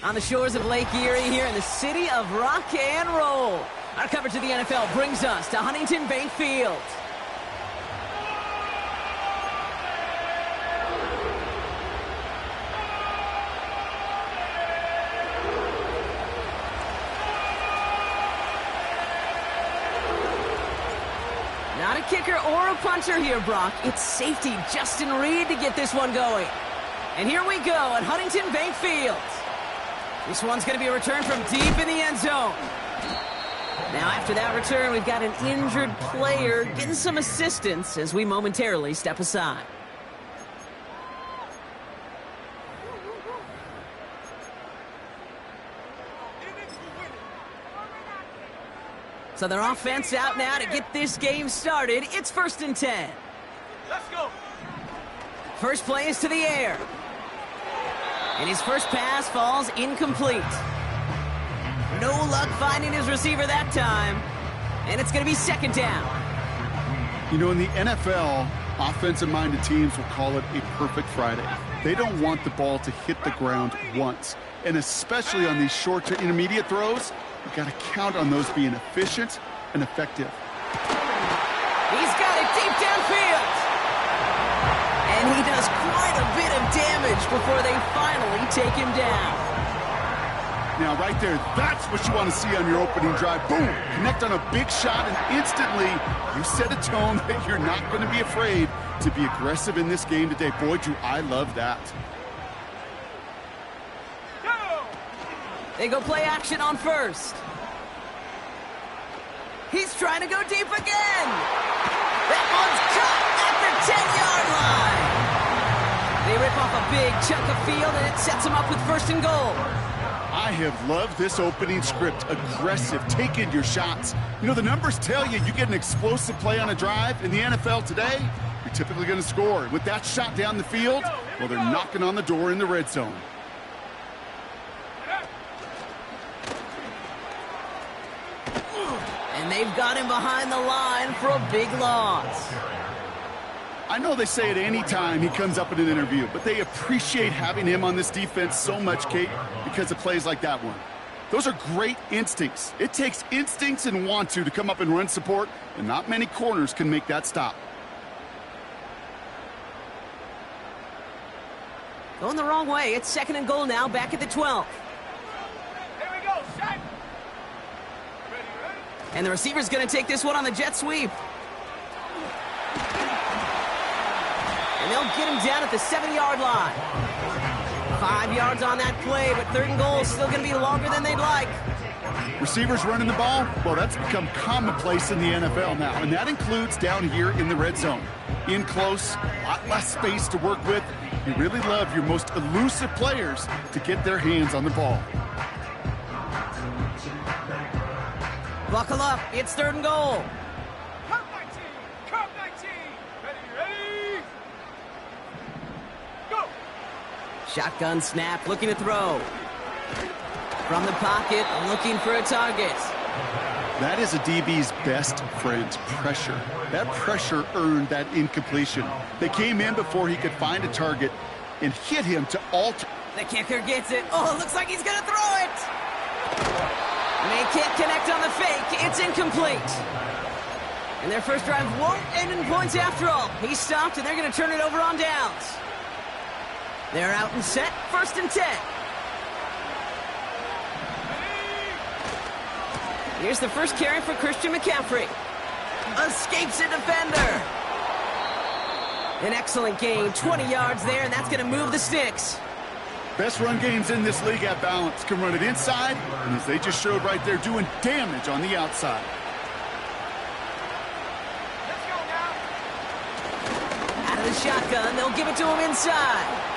on the shores of Lake Erie here in the city of rock and roll. Our coverage of the NFL brings us to Huntington Bank Field. Not a kicker or a puncher here, Brock. It's safety Justin Reed to get this one going. And here we go at Huntington Bank Field. This one's going to be a return from deep in the end zone. Now, after that return, we've got an injured player getting some assistance as we momentarily step aside. So their offense out now to get this game started. It's 1st and 10. Let's go. First play is to the air. And his first pass falls incomplete. No luck finding his receiver that time. And it's going to be 2nd down. You know, in the NFL, offensive-minded teams will call it a perfect Friday. They don't want the ball to hit the ground once. And especially on these short to intermediate throws, you've got to count on those being efficient and effective. He's got it deep downfield. And he does quite a bit of damage before they finally take him down. Now, right there, that's what you want to see on your opening drive. Boom! Connect on a big shot, and instantly you set a tone that you're not going to be afraid to be aggressive in this game today. Boy, do I love that. They go play action on first. He's trying to go deep again. That one's caught at the 10-yard line. They rip off a big chunk of field, and it sets them up with 1st and goal. I have loved this opening script. Aggressive, taking your shots. You know, the numbers tell you get an explosive play on a drive. In the NFL today, you're typically going to score. With that shot down the field, well, they're knocking on the door in the red zone. And they've got him behind the line for a big loss. I know they say it any time he comes up in an interview, but they appreciate having him on this defense so much, Kate, because of plays like that one. Those are great instincts. It takes instincts and want to come up and run support, and not many corners can make that stop. Going the wrong way. It's 2nd and goal now, back at the 12. Here we go, shot. And the receiver's going to take this one on the jet sweep. And they'll get him down at the 7-yard line. 5 yards on that play, but 3rd and goal is still going to be longer than they'd like. Receivers running the ball, well, that's become commonplace in the NFL now, and that includes down here in the red zone. In close, a lot less space to work with. You really love your most elusive players to get their hands on the ball. Buckle up, it's 3rd and goal. Come 19, come 19. Ready. Go. Shotgun snap, looking to throw. From the pocket, looking for a target. That is a DB's best friend, pressure. That pressure earned that incompletion. They came in before he could find a target and hit him to alter. The kicker gets it. Oh, it looks like he's going to throw it. And they can't connect on the fake. It's incomplete. And their first drive won't end in points after all. He stopped, and they're going to turn it over on downs. They're out and set, 1st and 10. Here's the first carry for Christian McCaffrey. Escapes a defender. An excellent gain, 20 yards there, and that's going to move the sticks. Best run games in this league at balance. Can run it inside, and as they just showed right there, doing damage on the outside. Let's go now. Out of the shotgun, they'll give it to him inside.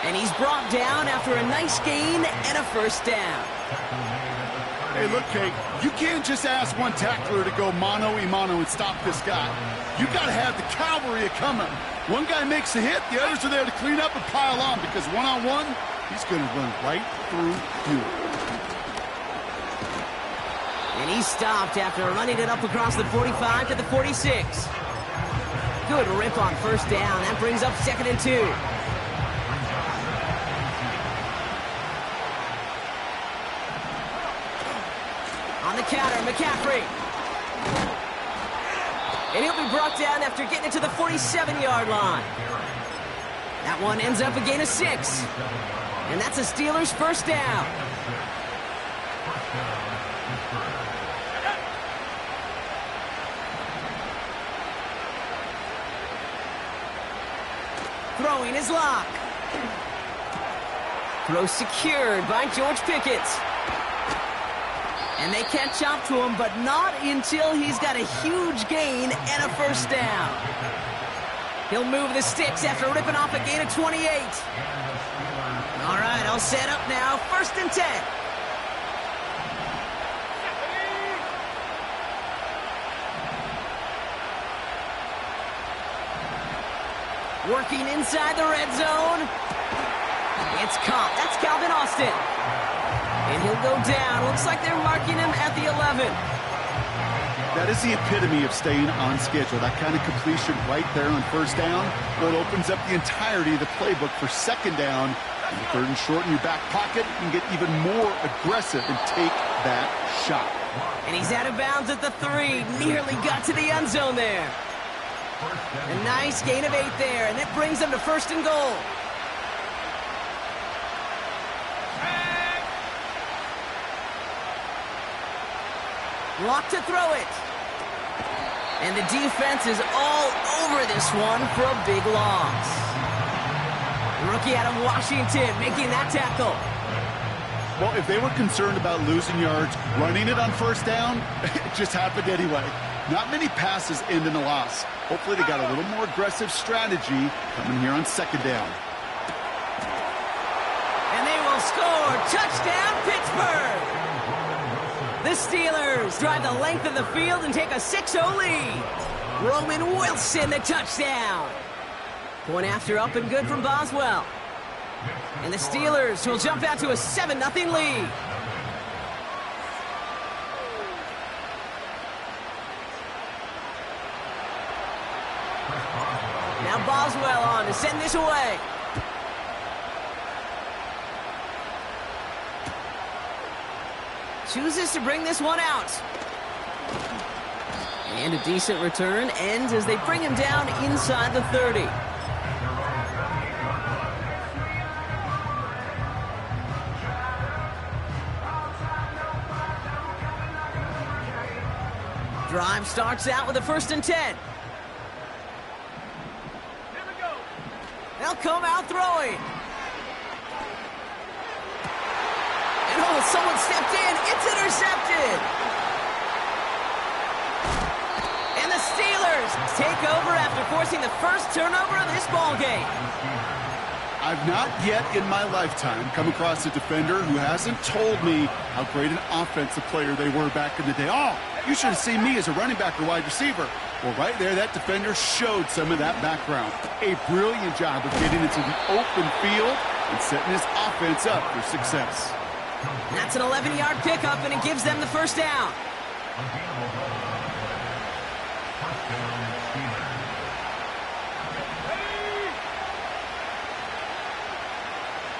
And he's brought down after a nice gain and a 1st down. Hey, look, Kate, you can't just ask one tackler to go mano-a-mano and stop this guy. You got to have the cavalry coming. One guy makes a hit, the others are there to clean up and pile on, because one-on-one, he's going to run right through you. And he stopped after running it up across the 45 to the 46. Good rip on 1st down. That brings up 2nd and 2. On the counter, McCaffrey. And he'll be brought down after getting it to the 47-yard line. That one ends up a gain of 6. And that's a Steelers first down. Throwing his lock. Throw secured by George Pickett. And they catch up to him, but not until he's got a huge gain and a first down. He'll move the sticks after ripping off a gain of 28. All right, all set up now. 1st and 10. Working inside the red zone. It's caught. That's Calvin Austin. And he'll go down. Looks like they're marking him at the 11. That is the epitome of staying on schedule. That kind of completion right there on first down. Well, it opens up the entirety of the playbook for second down. And 3rd and short in your back pocket. You can get even more aggressive and take that shot. And he's out of bounds at the 3. Nearly got to the end zone there. A nice gain of 8 there, and that brings them to 1st and goal. Lock to throw it. And the defense is all over this one for a big loss. The rookie out of Washington making that tackle. Well, if they were concerned about losing yards, running it on first down, it just happened anyway. Not many passes end in a loss. Hopefully they got a little more aggressive strategy coming here on second down. And they will score. Touchdown, Pittsburgh! The Steelers drive the length of the field and take a 6-0 lead. Roman Wilson, the touchdown. Point after up and good from Boswell. And the Steelers will jump out to a 7-0 lead. Now Boswell on to send this away. Chooses to bring this one out. And a decent return ends as they bring him down inside the 30. Drive starts out with a 1st and 10. They'll come out throwing. And oh, someone stepped in. It's intercepted. And the Steelers take over after forcing the first turnover of this ball game. I've not yet in my lifetime come across a defender who hasn't told me how great an offensive player they were back in the day. Oh, you should have seen me as a running back or wide receiver. Well, right there, that defender showed some of that background. A brilliant job of getting into the open field and setting his offense up for success. That's an 11-yard pickup, and it gives them the first down.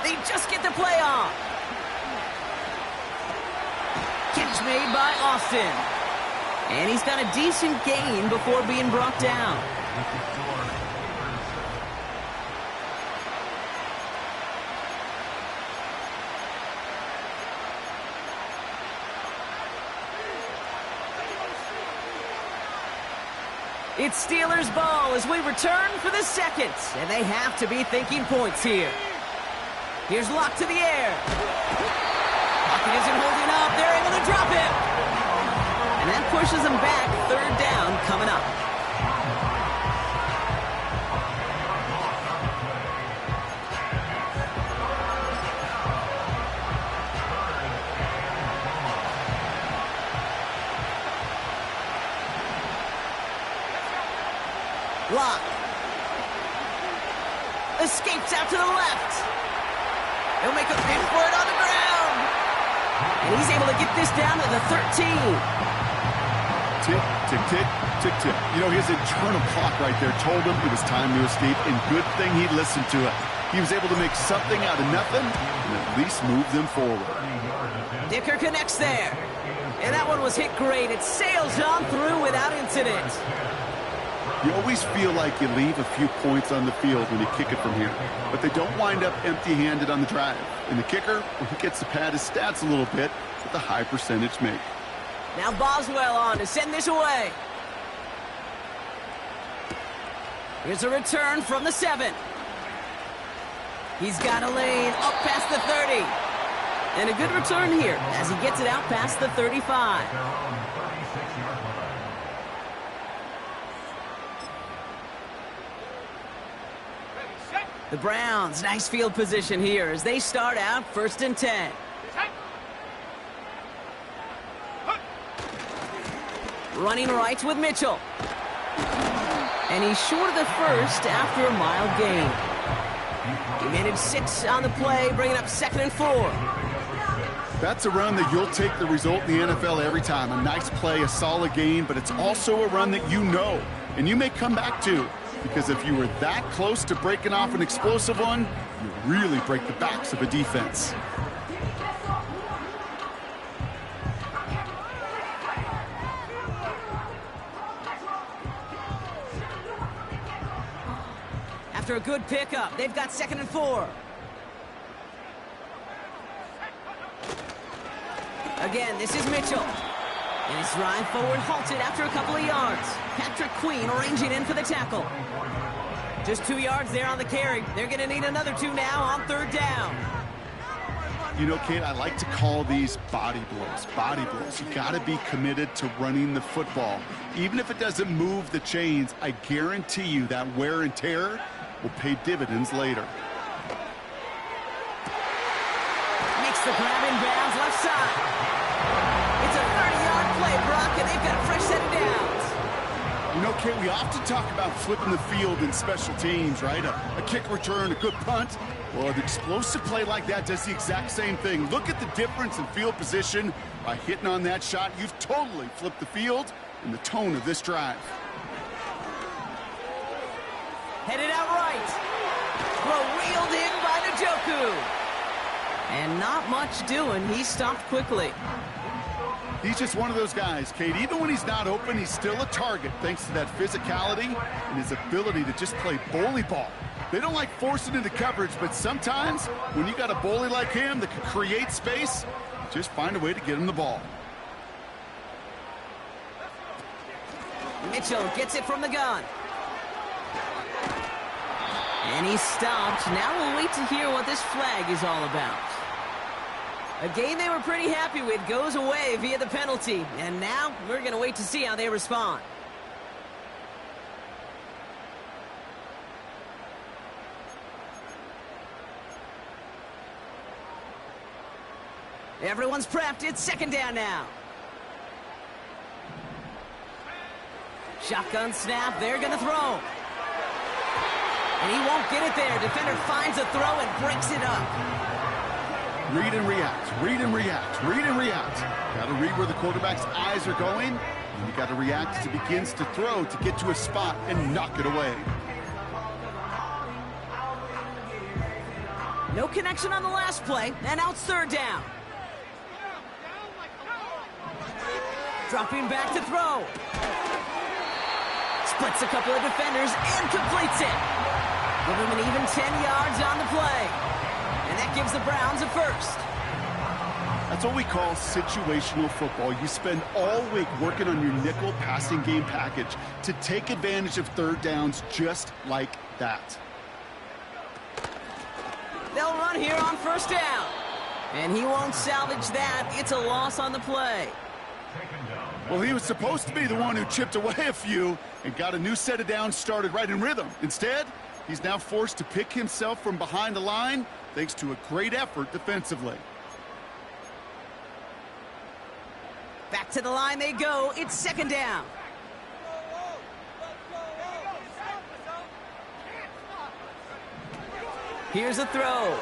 They just get the play off. Catch made by Austin. And he's got a decent gain before being brought down. It's Steelers ball as we return for the second. And they have to be thinking points here. Here's Locke to the air. Lockett isn't holding up. They're able to drop him. And that pushes them back. 3rd down coming up. Locke escapes out to the left. He'll make a bid for it on the ground. And he's able to get this down to the 13. Tick, tick, tick, tick, tick. You know, his internal clock right there told him it was time to escape, and good thing he listened to it. He was able to make something out of nothing and at least move them forward. Dicker connects there. And that one was hit great. It sails on through without incident. You always feel like you leave a few points on the field when you kick it from here, but they don't wind up empty-handed on the drive. And the kicker, well, he gets to pad his stats a little bit with a high percentage make. Now Boswell on to send this away. Here's a return from the 7. He's got a lane up past the 30. And a good return here as he gets it out past the 35. The Browns, nice field position here as they start out 1st and 10. Running right with Mitchell. And he's short of the first after a mild gain. He managed 6 on the play, bringing up 2nd and 4. That's a run that you'll take the result in the NFL every time. A nice play, a solid gain, but it's also a run that you know and you may come back to. Because if you were that close to breaking off an explosive one, you really break the backs of a defense. After a good pickup, they've got 2nd and 4. Again, this is Mitchell. And his drive forward halted after a couple of yards. Patrick Queen arranging in for the tackle. Just 2 yards there on the carry. They're going to need another 2 now on 3rd down. You know, Kate, I like to call these body blows. Body blows. You got to be committed to running the football. Even if it doesn't move the chains, I guarantee you that wear and tear will pay dividends later. Makes the grab in bounds left side. It's a 30-yard play, Brock, and they've got a fresh set of downs. You know, Kate, we often talk about flipping the field in special teams, right? A kick return, a good punt. Well, an explosive play like that does the exact same thing. Look at the difference in field position. By hitting on that shot, you've totally flipped the field and the tone of this drive. Headed out right. Throw reeled in by Njoku. And not much doing. He stopped quickly. He's just one of those guys, Kate. Even when he's not open, he's still a target thanks to that physicality and his ability to just play bully ball. They don't like forcing into coverage, but sometimes when you got a bully like him that can create space, just find a way to get him the ball. Mitchell gets it from the gun. And he's stopped. Now we'll wait to hear what this flag is all about. A game they were pretty happy with goes away via the penalty. And now we're going to wait to see how they respond. Everyone's prepped. It's 2nd down now. Shotgun snap. They're going to throw. And he won't get it there. Defender finds a throw and breaks it up. Read and react, read and react, read and react. Got to read where the quarterback's eyes are going, and you got to react as he begins to throw to get to a spot and knock it away. No connection on the last play, and now it's 3rd down. Dropping back to throw. Splits a couple of defenders and completes it. Give him an even 10 yards on the play. And that gives the Browns a 1st. That's what we call situational football. You spend all week working on your nickel passing game package to take advantage of 3rd downs just like that. They'll run here on 1st down. And he won't salvage that. It's a loss on the play. Well, he was supposed to be the one who chipped away a few and got a new set of downs started right in rhythm. Instead, he's now forced to pick himself from behind the line thanks to a great effort defensively. Back to the line they go. It's 2nd down. Here's a throw.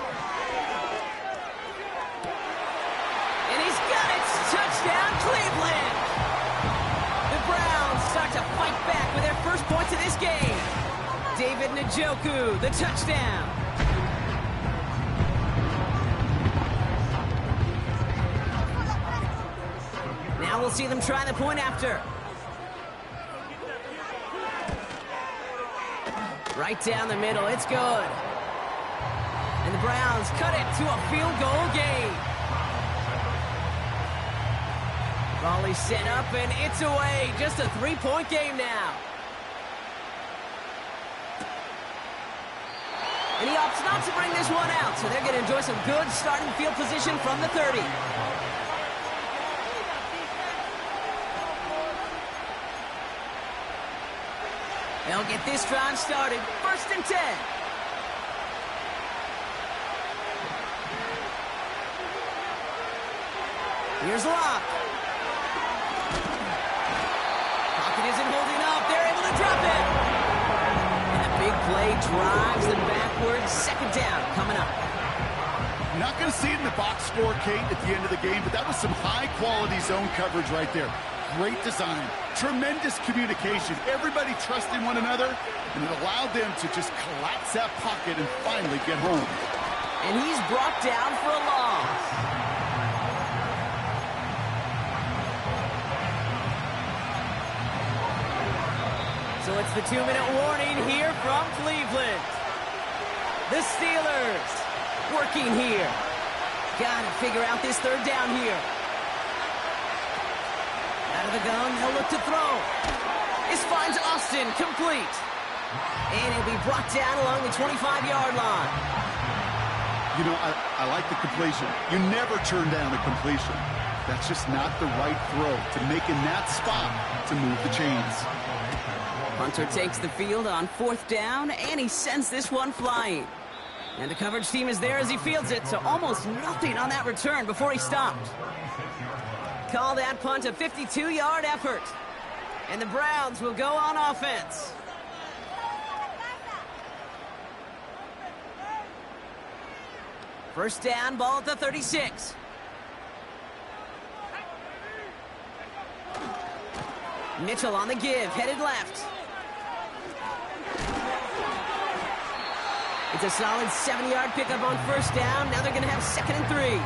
And he's got it. Touchdown, Cleveland. The Browns start to fight back with their first points of this game. David Njoku, the touchdown. Now we'll see them try the point after. Right down the middle, it's good. And the Browns cut it to a field goal game. Volley set up and it's away. Just a 3-point game now. And he opts not to bring this one out, so they're going to enjoy some good starting field position from the 30. They'll get this drive started. 1st and 10. Here's Locke. Pocket isn't holding up. They're able to drop it. And the big play drives them backwards. 2nd down coming up. Not going to see it in the box score, Kate, at the end of the game, but that was some high-quality zone coverage right there. Great design, tremendous communication, everybody trusting one another, and it allowed them to just collapse that pocket and finally get home. And he's brought down for a loss. So it's the 2-minute warning here from Cleveland. The Steelers working here. Gotta figure out this 3rd down here. Out of the gun, they'll look to throw. This finds Austin complete. And he'll be brought down along the 25-yard line. You know, I like the completion. You never turn down a completion. That's just not the right throw to make in that spot to move the chains. Hunter takes the field on 4th down, and he sends this one flying. And the coverage team is there as he fields it, so almost nothing on that return before he stopped. Call that punt a 52-yard effort. And the Browns will go on offense. First down, ball at the 36. Mitchell on the give, headed left. It's a solid 7-yard pickup on 1st down. Now they're going to have 2nd and 3.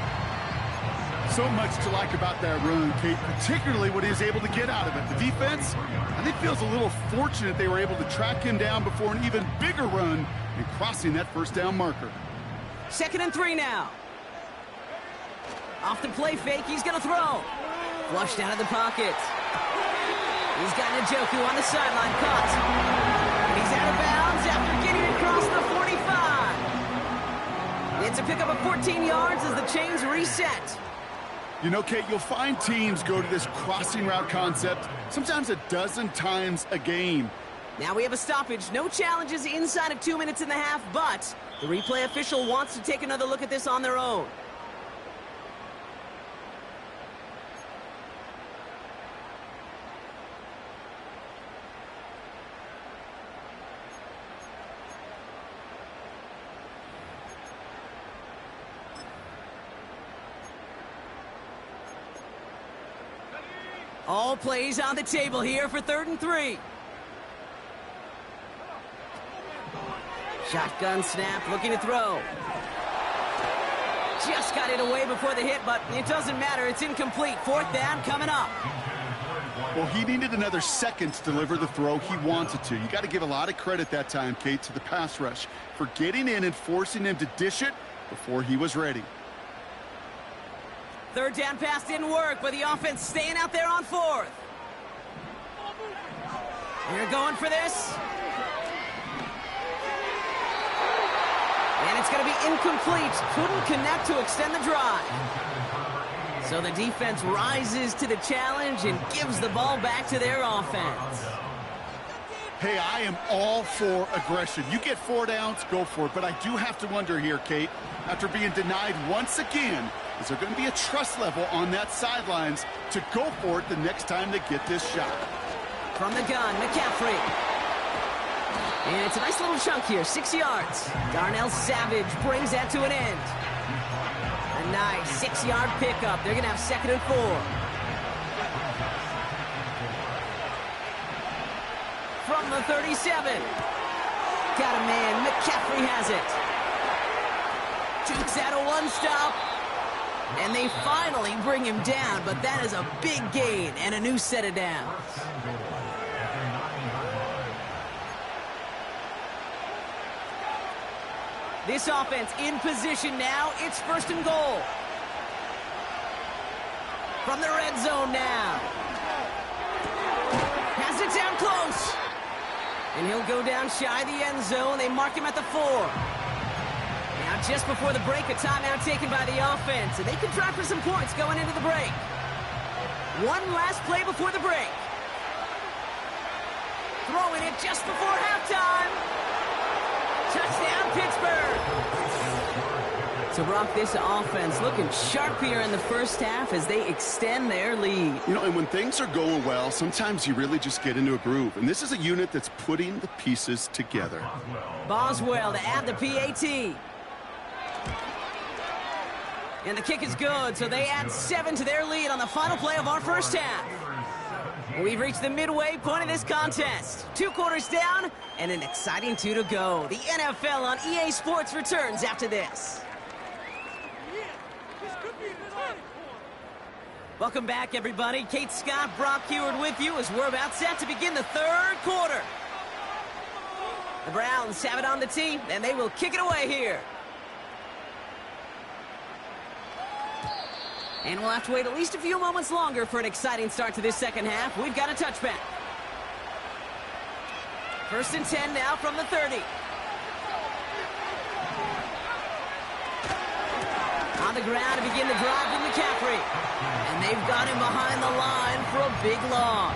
So much to like about that run, Kate, particularly what he was able to get out of it. The defense, I think, feels a little fortunate they were able to track him down before an even bigger run and crossing that 1st down marker. 2nd and 3 now. Off the play fake, he's going to throw. Flushed out of the pocket. He's got Njoku on the sideline, caught. And he's out of bounds after getting across the 45. It's a pickup of 14 yards as the chains reset. You know, Kate, you'll find teams go to this crossing route concept sometimes a dozen times a game. Now we have a stoppage. No challenges inside of 2 minutes and a half, but the replay official wants to take another look at this on their own. All plays on the table here for 3rd and 3. Shotgun snap, looking to throw. Just got it away before the hit, but it doesn't matter. It's incomplete. 4th down coming up. Well, he needed another second to deliver the throw he wanted to. You got to give a lot of credit that time, Kate, to the pass rush for getting in and forcing him to dish it before he was ready. 3rd down pass didn't work, but the offense staying out there on 4th. They're going for this. And it's going to be incomplete. Couldn't connect to extend the drive. So the defense rises to the challenge and gives the ball back to their offense. Hey, I am all for aggression. You get 4 downs, go for it. But I do have to wonder here, Kate, after being denied once again, is there going to be a trust level on that sidelines to go for it the next time they get this shot? From the gun, McCaffrey. And it's a nice little chunk here, 6 yards. Darnell Savage brings that to an end. A nice 6-yard pickup. They're going to have 2nd and 4. From the 37. Got a man. McCaffrey has it. Jukes out a one-stop. And they finally bring him down, but that is a big gain and a new set of downs. This offense in position now. It's 1st and goal. From the red zone now. Has it down close. And he'll go down shy of the end zone. They mark him at the 4. Now just before the break, a timeout taken by the offense. And they can try for some points going into the break. One last play before the break. Throwing it just before halftime. Touchdown, Pittsburgh. So, Brock, this offense looking sharp here in the first half as they extend their lead. You know, and when things are going well, sometimes you really just get into a groove. And this is a unit that's putting the pieces together. Boswell to add the PAT. And the kick is good, so they add 7 to their lead on the final play of our first half. We've reached the midway point of this contest. 2 quarters down and an exciting 2 to go. The NFL on EA Sports returns after this. Welcome back, everybody. Kate Scott, Brock Heward with you as we're about set to begin the 3rd quarter. The Browns have it on the tee, and they will kick it away here. And we'll have to wait at least a few moments longer for an exciting start to this second half. We've got a touchback. 1st and 10 now from the 30. On the ground to begin the drive from McCaffrey. And they've got him behind the line for a big loss.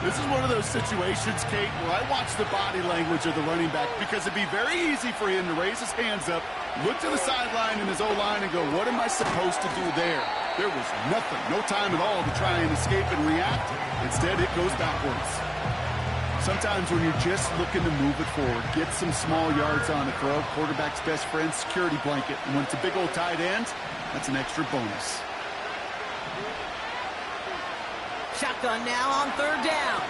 This is one of those situations, Kate, where I watch the body language of the running back because it'd be very easy for him to raise his hands up, look to the sideline in his O-line and go, what am I supposed to do there? There was nothing, no time at all to try and escape and react. Instead, it goes backwards. Sometimes when you're just looking to move it forward, get some small yards on a throw, quarterback's best friend, security blanket. And when it's a big old tight end, that's an extra bonus. Shotgun now on 3rd down.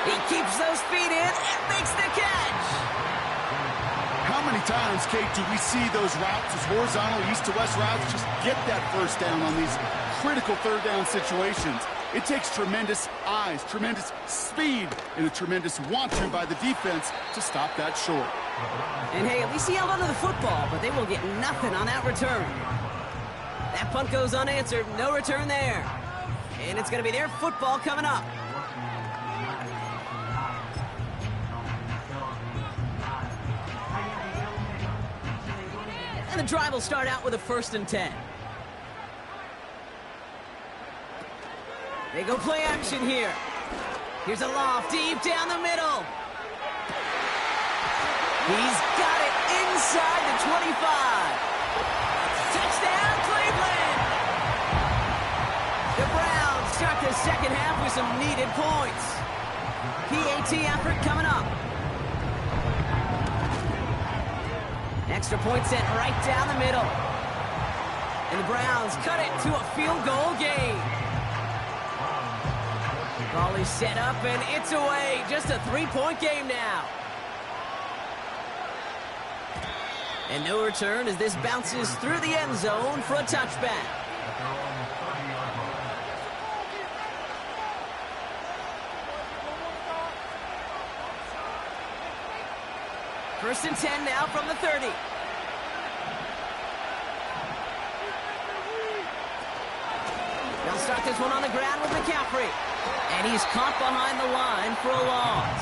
He keeps those feet in and makes the catch. How many times, Kate, do we see those routes, those horizontal east to west routes, just get that 1st down on these critical 3rd down situations? It takes tremendous eyes, tremendous speed, and a tremendous want-to by the defense to stop that short. And hey, at least he held onto the football, but they will get nothing on that return. That punt goes unanswered, no return there. And it's going to be their football coming up. And the drive will start out with a 1st and 10. They go play action here. Here's a loft deep down the middle. He's got it inside the 25. Touchdown, Cleveland! The Browns start the second half with some needed points. PAT effort coming up. Extra point sent right down the middle. And the Browns cut it to a field goal game. Ball is set up and it's away. Just a 3-point game now. And no return as this bounces through the end zone for a touchback. First and 10 now from the 30. They'll start this one on the ground with McCaffrey. And he's caught behind the line for a loss.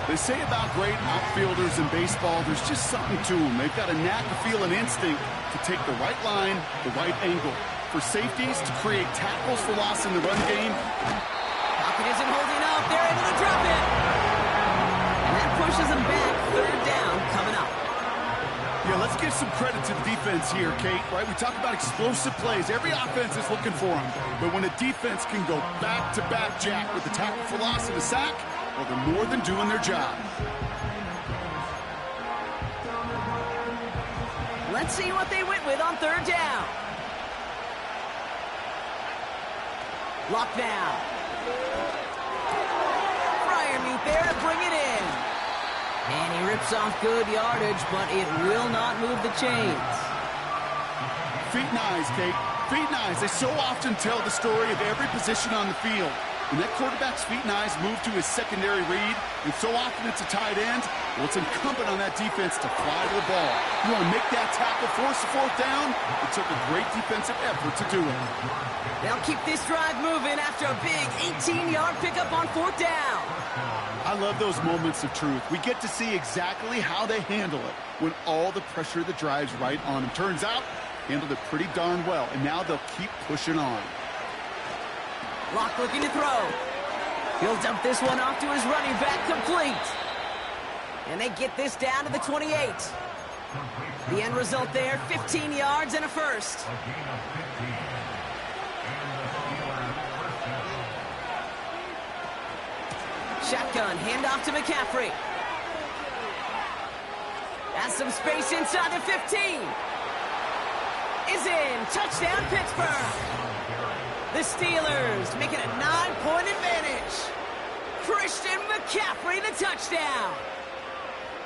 They say about great outfielders in baseball, there's just something to them. They've got a knack, a feel, an instinct to take the right line, the right angle. For safeties, to create tackles for loss in the run game. Pocket isn't holding up. They're able to drop it. And that pushes them back. 3rd down coming up. Yeah, let's give some credit to the defense here, Kate, right? We talk about explosive plays. Every offense is looking for them. But when a defense can go back-to-back, Jack, with the tackle for loss and a sack, well, they're more than doing their job. Let's see what they went with on 3rd down. Locked down. Freiermuth there to bring it in. And he rips off good yardage, but it will not move the chains. Feet and eyes, Kate. Feet and eyes. They so often tell the story of every position on the field. When that quarterback's feet and eyes move to his secondary read, and so often it's a tight end, well, it's incumbent on that defense to fly to the ball. You want to make that tackle, force the fourth down? It took a great defensive effort to do it. They'll keep this drive moving after a big 18-yard pickup on fourth down. I love those moments of truth. We get to see exactly how they handle it when all the pressure of the drive's right on them. Turns out, handled it pretty darn well, and now they'll keep pushing on. Locke looking to throw. He'll dump this one off to his running back, complete. And they get this down to the 28. The end result there, 15 yards and a first. Shotgun, handoff to McCaffrey. Has some space inside the 15. Is in. Touchdown, Pittsburgh. The Steelers making a 9-point advantage. Christian McCaffrey, the touchdown.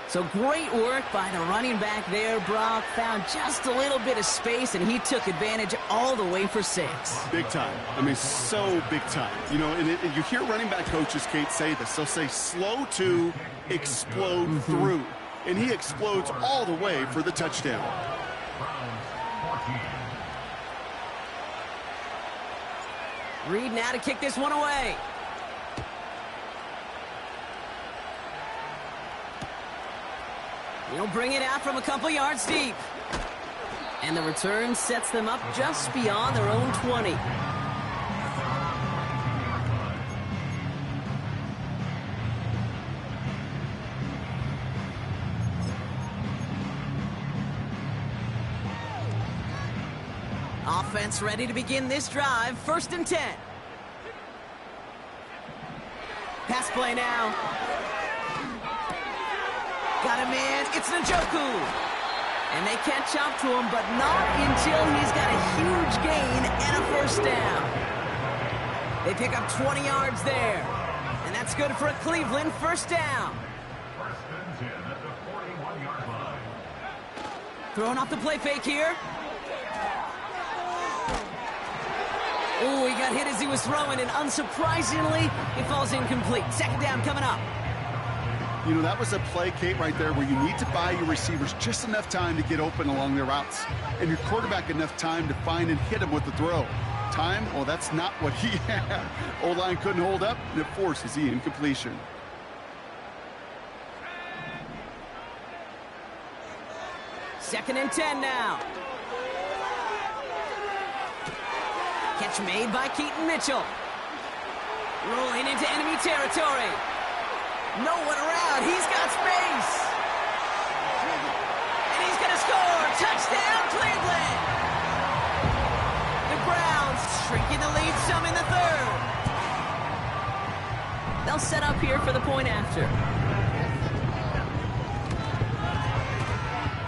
So great work by the running back there, Brock. Found just a little bit of space, and he took advantage all the way for 6. Big time. I mean, so big time. You know, and you hear running back coaches, Kate, say this. They'll say slow to explode through. And he explodes all the way for the touchdown. Reed now to kick this one away. He'll bring it out from a couple yards deep. And the return sets them up just beyond their own 20. Offense ready to begin this drive. 1st and 10. Pass play now. Got him in. It's Njoku. And they catch up to him, but not until he's got a huge gain and a first down. They pick up 20 yards there. And that's good for a Cleveland first down. Throwing off the play fake here. Oh, he got hit as he was throwing, and unsurprisingly, it falls incomplete. 2nd down coming up. You know, that was a play, Kate, right there where you need to buy your receivers just enough time to get open along their routes, and your quarterback enough time to find and hit him with the throw. Time, well, that's not what he had. O-line couldn't hold up, and it forces the incompletion. Second and 10 now. Catch made by Keaton Mitchell. Rolling into enemy territory. No one around. He's got space. And he's going to score. Touchdown, Cleveland. The Browns shrinking the lead some in the 3rd. They'll set up here for the point after.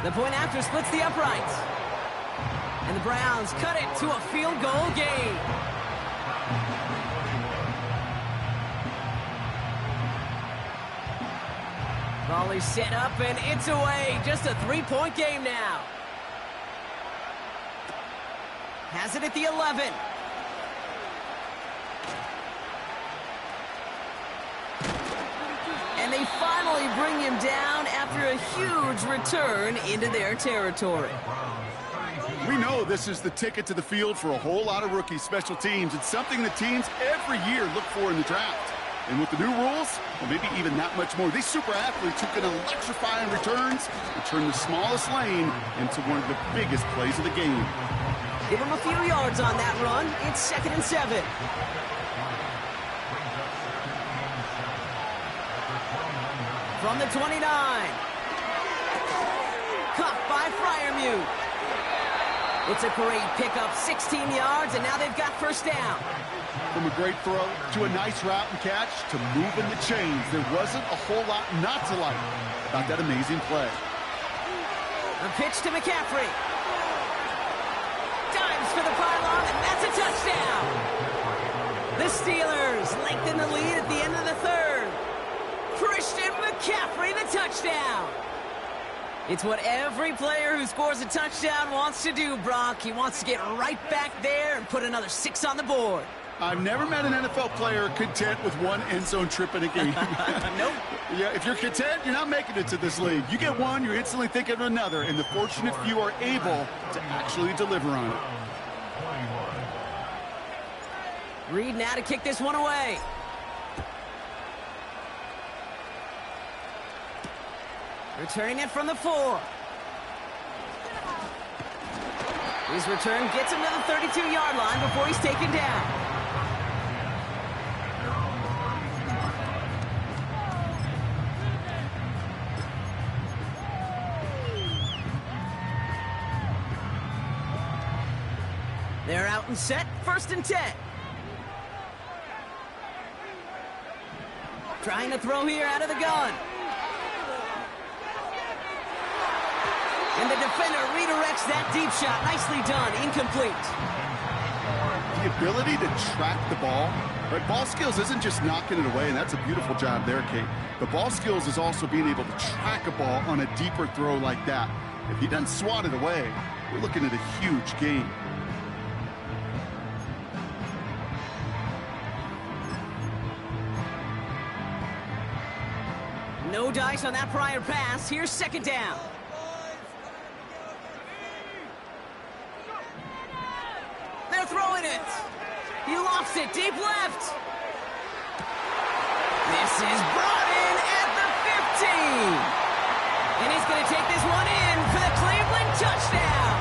The point after splits the uprights. And the Browns cut it to a field goal game. Ball is set up, and it's away. Just a 3-point game now. Has it at the 11. And they finally bring him down after a huge return into their territory. We know this is the ticket to the field for a whole lot of rookie special teams. It's something the teams every year look for in the draft. And with the new rules, well, maybe even that much more, these super athletes who can electrify in returns and turn the smallest lane into one of the biggest plays of the game. Give him a few yards on that run. It's 2nd and 7. From the 29. Caught by Freiermuth. It's a great pickup, 16 yards, and now they've got first down. From a great throw to a nice route and catch to moving the chains, there wasn't a whole lot not to like about that amazing play. A pitch to McCaffrey. Dives for the pylon, and that's a touchdown. The Steelers lengthen the lead at the end of the 3rd. Christian McCaffrey, the touchdown. It's what every player who scores a touchdown wants to do, Brock. He wants to get right back there and put another 6 on the board. I've never met an NFL player content with one end zone trip in a game. Nope. Yeah, if you're content, you're not making it to this league. You get one, you're instantly thinking of another, and the fortunate few are able to actually deliver on it. Reed now to kick this one away. Returning it from the 4. His return gets him to the 32-yard line before he's taken down. They're out and set, 1st and 10. Trying to throw here out of the gun. And the defender redirects that deep shot. Nicely done, incomplete. The ability to track the ball, right? Ball skills isn't just knocking it away, and that's a beautiful job there, Kate. The ball skills is also being able to track a ball on a deeper throw like that. If he doesn't swat it away, we're looking at a huge gain. No dice on that prior pass. Here's 2nd down. They're throwing it. He lofts it deep left. This is brought in at the 15. And he's going to take this one in for the Cleveland touchdown.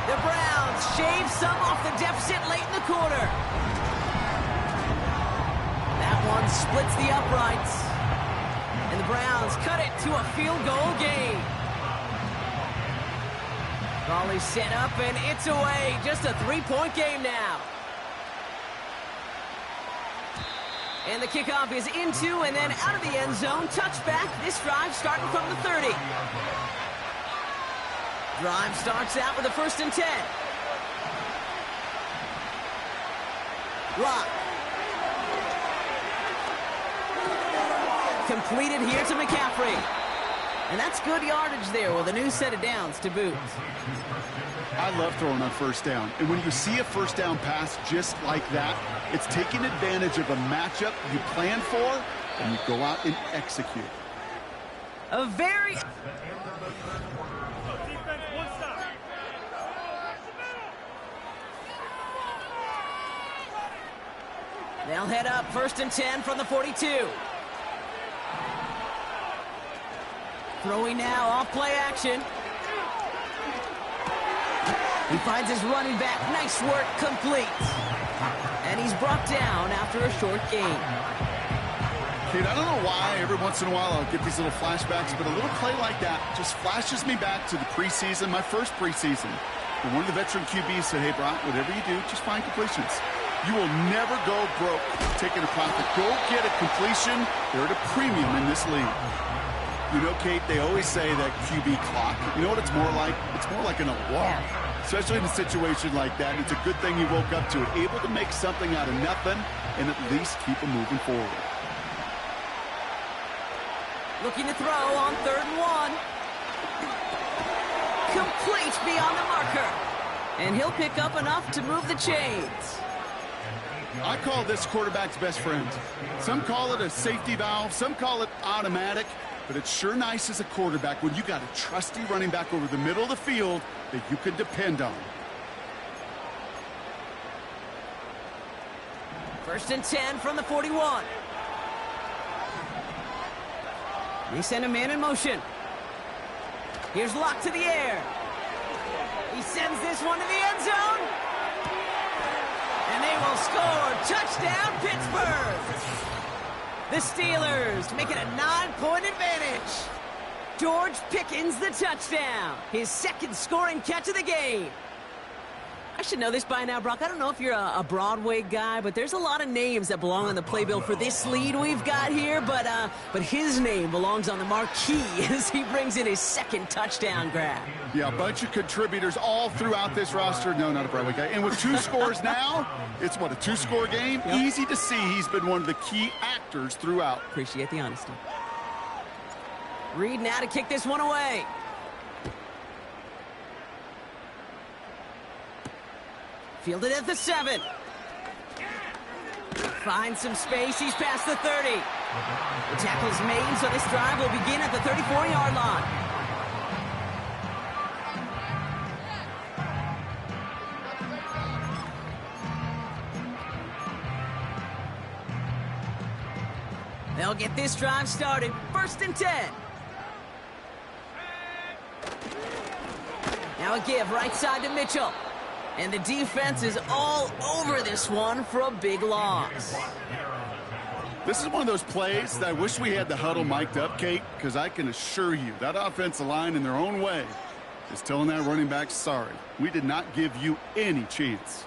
The Browns shave some off the deficit late in the quarter. That one splits the uprights. And the Browns cut it to a field goal game. Volley set up, and it's away. Just a 3-point game now. And the kickoff is into and then out of the end zone. Touchback. This drive starting from the 30. Drive starts out with a 1st and 10. Lock. Completed here to McCaffrey. And that's good yardage there with a new set of downs to boot. I love throwing on 1st down. And when you see a 1st down pass just like that, it's taking advantage of a matchup you plan for, and you go out and execute. A very... They'll head up 1st and 10 from the 42. Throwing now off play action. He finds his running back. Nice work, complete. And he's brought down after a short gain. Kate, I don't know why every once in a while I'll get these little flashbacks, but a little play like that just flashes me back to the preseason, my first preseason. And one of the veteran QBs said, hey, Brock, whatever you do, just find completions. You will never go broke taking a profit. Go get a completion. They're at a premium in this league. You know, Kate, they always say that QB clock. You know what it's more like? It's more like an alarm, especially in a situation like that. It's a good thing you woke up to it, able to make something out of nothing and at least keep them moving forward. Looking to throw on 3rd and 1. Complete beyond the marker. And he'll pick up enough to move the chains. I call this quarterback's best friend. Some call it a safety valve, some call it automatic. But it's sure nice as a quarterback when you got a trusty running back over the middle of the field that you can depend on. 1st and 10 from the 41. They send a man in motion. Here's Lock to the air. He sends this one to the end zone. And they will score. Touchdown, Pittsburgh. The Steelers make it a 9-point advantage. George Pickens the touchdown. His 2nd scoring catch of the game. I should know this by now, Brock. I don't know if you're a Broadway guy, but there's a lot of names that belong on the playbill for this lead we've got here. But his name belongs on the marquee as he brings in his second touchdown grab. Yeah, a bunch of contributors all throughout this roster. No, not a Broadway guy. And with 2 scores now, it's what, a 2-score game? Yep. Easy to see he's been one of the key actors throughout. Appreciate the honesty. Reed now to kick this one away. Fielded at the 7. Finds some space. He's past the 30. The tackle's made, so this drive will begin at the 34-yard line. They'll get this drive started. 1st and 10. Now a give right side to Mitchell. And the defense is all over this one for a big loss. This is one of those plays that I wish we had the huddle mic'd up, Kate, because I can assure you that offensive line in their own way is telling that running back, sorry, we did not give you any chance.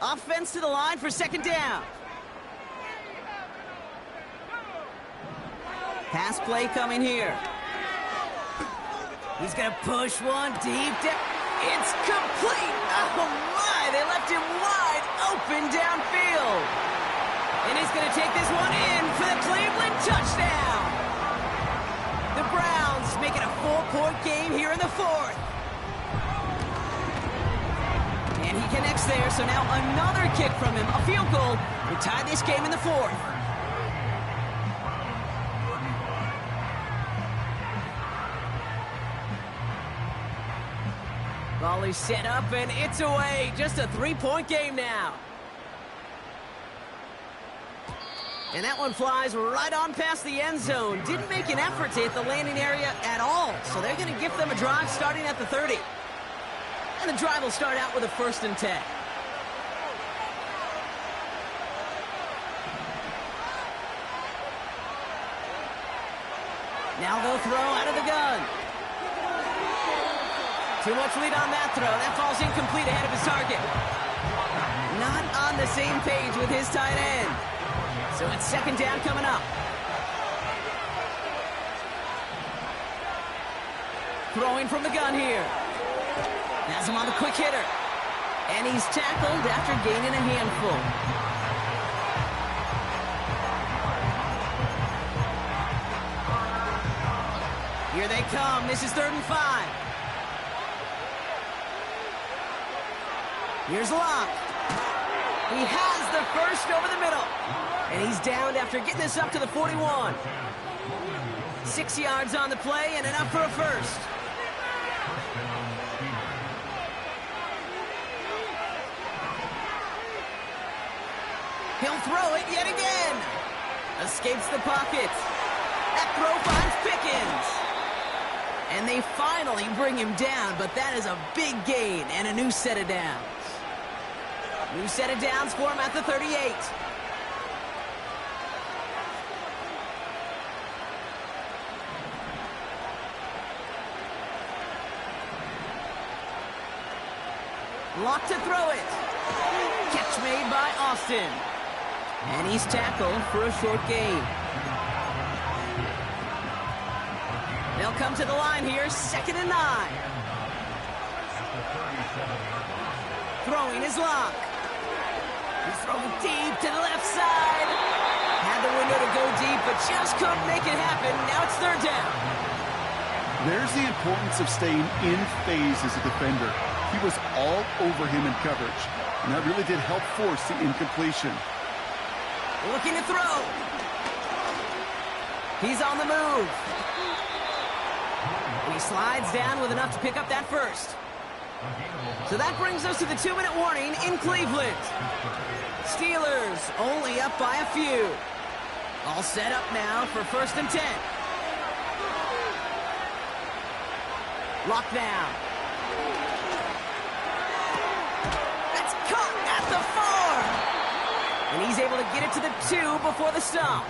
Offense to the line for 2nd down. Pass play coming here. He's going to push one deep down. It's complete. Oh, my. They left him wide open downfield. And he's going to take this one in for the Cleveland touchdown. The Browns make it a 4-point game here in the 4th. And he connects there, so now another kick from him. A field goal to tie this game in the 4th. Ball is set up, and it's away. Just a 3-point game now. And that one flies right on past the end zone. Didn't make an effort to hit the landing area at all. So they're going to give them a drive starting at the 30. And the drive will start out with a 1st and 10. Now they'll throw out of the gun. Too much lead on that throw. That falls incomplete ahead of his target. Not on the same page with his tight end. So it's 2nd down coming up. Throwing from the gun here. Has him on the quick hitter. And he's tackled after gaining a handful. Here they come. This is 3rd and 5. Here's Locke. He has the first over the middle. And he's downed after getting this up to the 41. 6 yards on the play and enough for a first. He'll throw it yet again. Escapes the pocket. That throw finds Pickens. And they finally bring him down, but that is a big gain and a new set of downs. New set of downs for him at the 38. Lock to throw it. Catch made by Austin. And he's tackled for a short gain. They'll come to the line here, 2nd and 9. Throwing is Locke. He's throwing deep to the left side. Had the window to go deep, but just couldn't make it happen. Now it's 3rd down. There's the importance of staying in phase as a defender. He was all over him in coverage, and that really did help force the incompletion. Looking to throw. He's on the move. And he slides down with enough to pick up that first. So that brings us to the 2-minute warning in Cleveland. Steelers only up by a few. All set up now for 1st and 10. Lock down. That's caught at the 4. And he's able to get it to the 2 before the stop.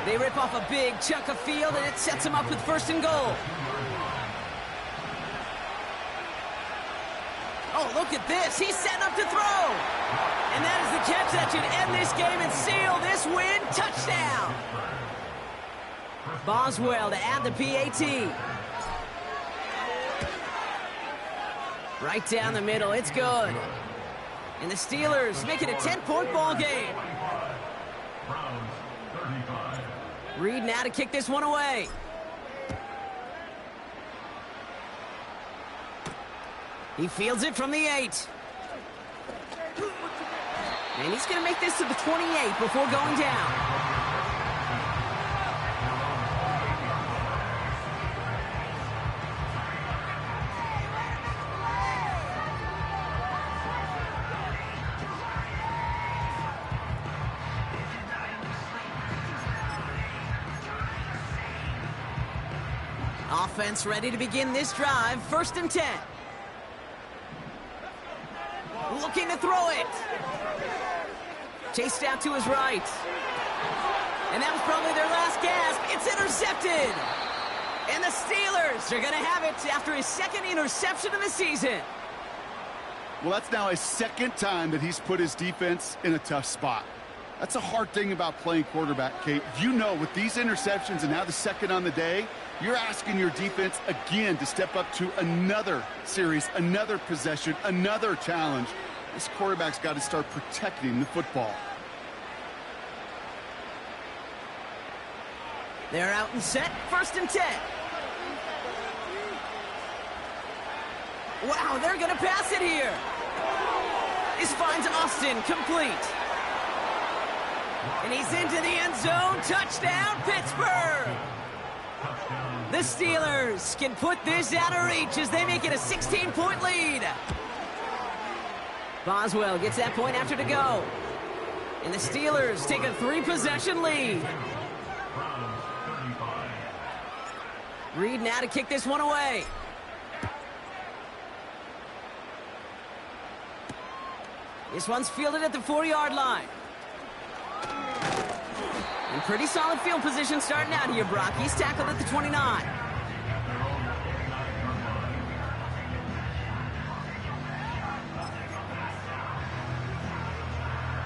They rip off a big chunk of field, and it sets him up with 1st and goal. Oh, look at this. He's setting up to throw. And that is the catch that should end this game and seal this win. Touchdown. Boswell to add the PAT. Right down the middle. It's good. And the Steelers make it a 10-point ball game. Reed now to kick this one away. He fields it from the 8. And he's going to make this to the 28 before going down. Offense ready to begin this drive. 1st and 10. Looking to throw it. Chased out to his right. And that was probably their last gasp. It's intercepted. And the Steelers are going to have it after his 2nd interception of the season. Well, that's now his 2nd time that he's put his defense in a tough spot. That's a hard thing about playing quarterback, Kate. You know, with these interceptions and now the 2nd on the day, you're asking your defense again to step up to another series, another possession, another challenge. This quarterback's got to start protecting the football. They're out and set. 1st and 10. Wow, they're going to pass it here. This finds Austin complete. And he's into the end zone. Touchdown, Pittsburgh. The Steelers can put this out of reach as they make it a 16-point lead. Boswell gets that point after to go. And the Steelers take a 3-possession lead. Reed now to kick this one away. This one's fielded at the 4-yard line. And pretty solid field position starting out here, Brock. He's tackled at the 29.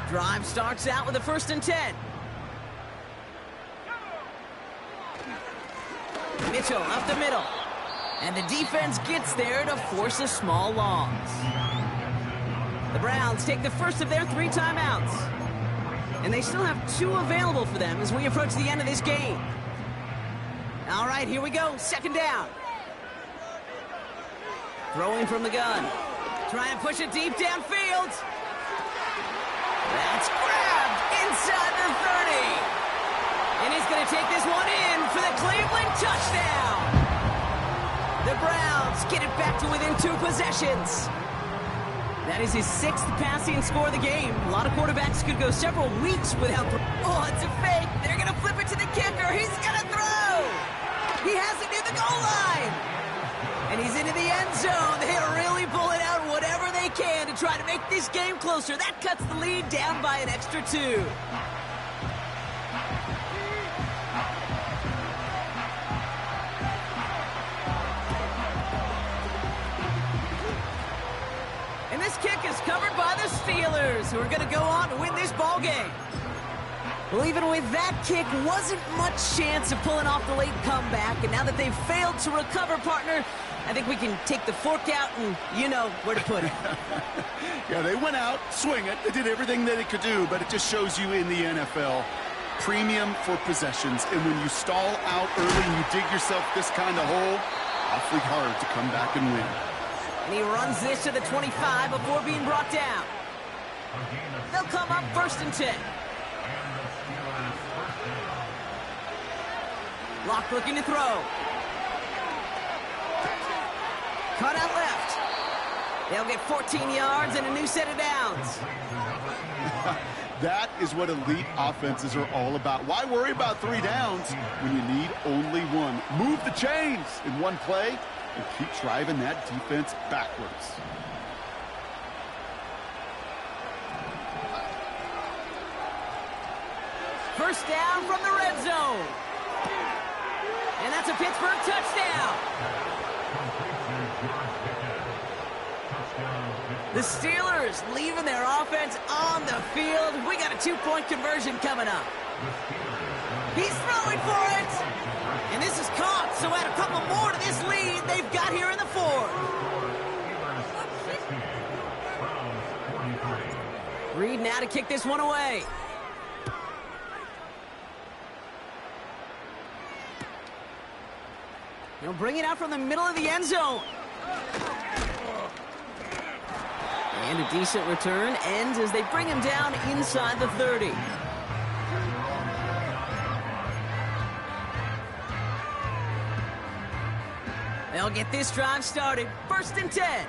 Drive starts out with a 1st and 10. Mitchell up the middle. And the defense gets there to force a small loss. The Browns take the first of their 3 timeouts. And they still have 2 available for them as we approach the end of this game. All right, here we go. 2nd down. Throwing from the gun. Trying to push it deep downfield. That's grabbed inside the 30. And he's going to take this one in for the Cleveland touchdown. The Browns get it back to within 2 possessions. That is his 6th passing score of the game. A lot of quarterbacks could go several weeks without... Oh, it's a fake. They're going to flip it to the kicker. He's going to throw. He has it near the goal line. And he's into the end zone. They are really pulling out whatever they can to try to make this game closer. That cuts the lead down by an extra 2. And this kick is covered by the Steelers, who are going to go on to win this ball game. Well, even with that kick, wasn't much chance of pulling off the late comeback. And now that they've failed to recover, partner, I think we can take the fork out and you know where to put it. Yeah, they went out, swing it. They did everything that they could do, but it just shows you in the NFL, premium for possessions. And when you stall out early and you dig yourself this kind of hole, awfully hard to come back and win. And he runs this to the 25 before being brought down. They'll come up 1st and 10. Locke looking to throw. Cut out left. They'll get 14 yards and a new set of downs. That is what elite offenses are all about. Why worry about 3 downs when you need only 1? Move the chains in one play and keep driving that defense backwards. first down from the red zone. And that's a Pittsburgh touchdown. The Steelers leaving their offense on the field. We got a 2-point conversion coming up. He's throwing for it. And this is caught, so add a couple more to this lead they've got here in the fourth. Reed now to kick this one away. He'll bring it out from the middle of the end zone. And a decent return ends as they bring him down inside the 30. They'll get this drive started. 1st and 10.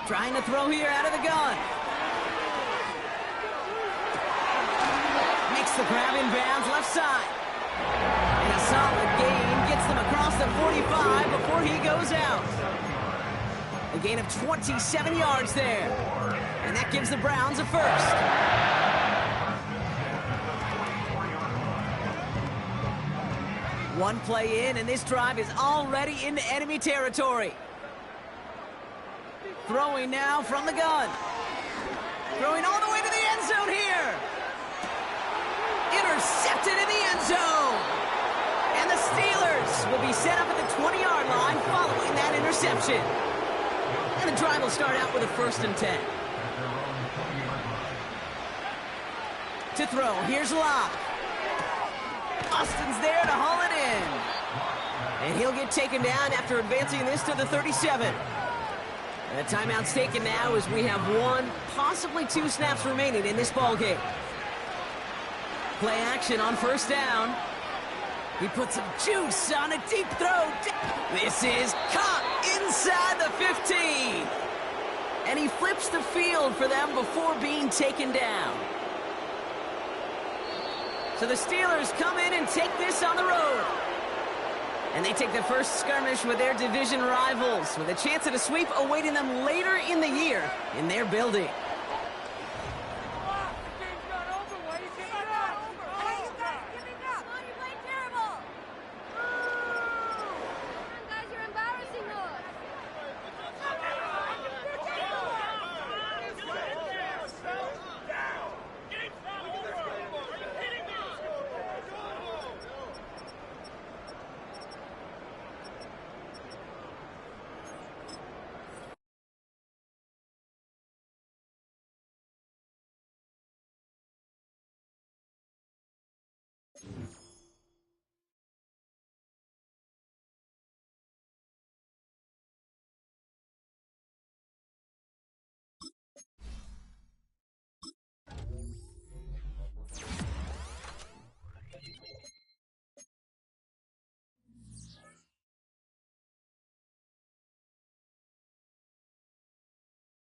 Trying to throw here out of the gun. Makes the grab in bounds left side. And a solid gain gets them across the 45 before he goes out. A gain of 27 yards there. And that gives the Browns a first. One play in, and this drive is already into enemy territory. Throwing now from the gun. Throwing all the way to the end zone here. Intercepted in the end zone. And the Steelers will be set up at the 20-yard line following that interception. And the drive will start out with a 1st and 10. To throw, here's Locke. Austin's there to haul it in. And he'll get taken down after advancing this to the 37. The timeout's taken now as we have 1, possibly 2 snaps remaining in this ballgame. Play action on 1st down. He puts some juice on a deep throw. This is caught inside the 15. And he flips the field for them before being taken down. So the Steelers come in and take this on the road. And they take the first skirmish with their division rivals with a chance at a sweep awaiting them later in the year in their building.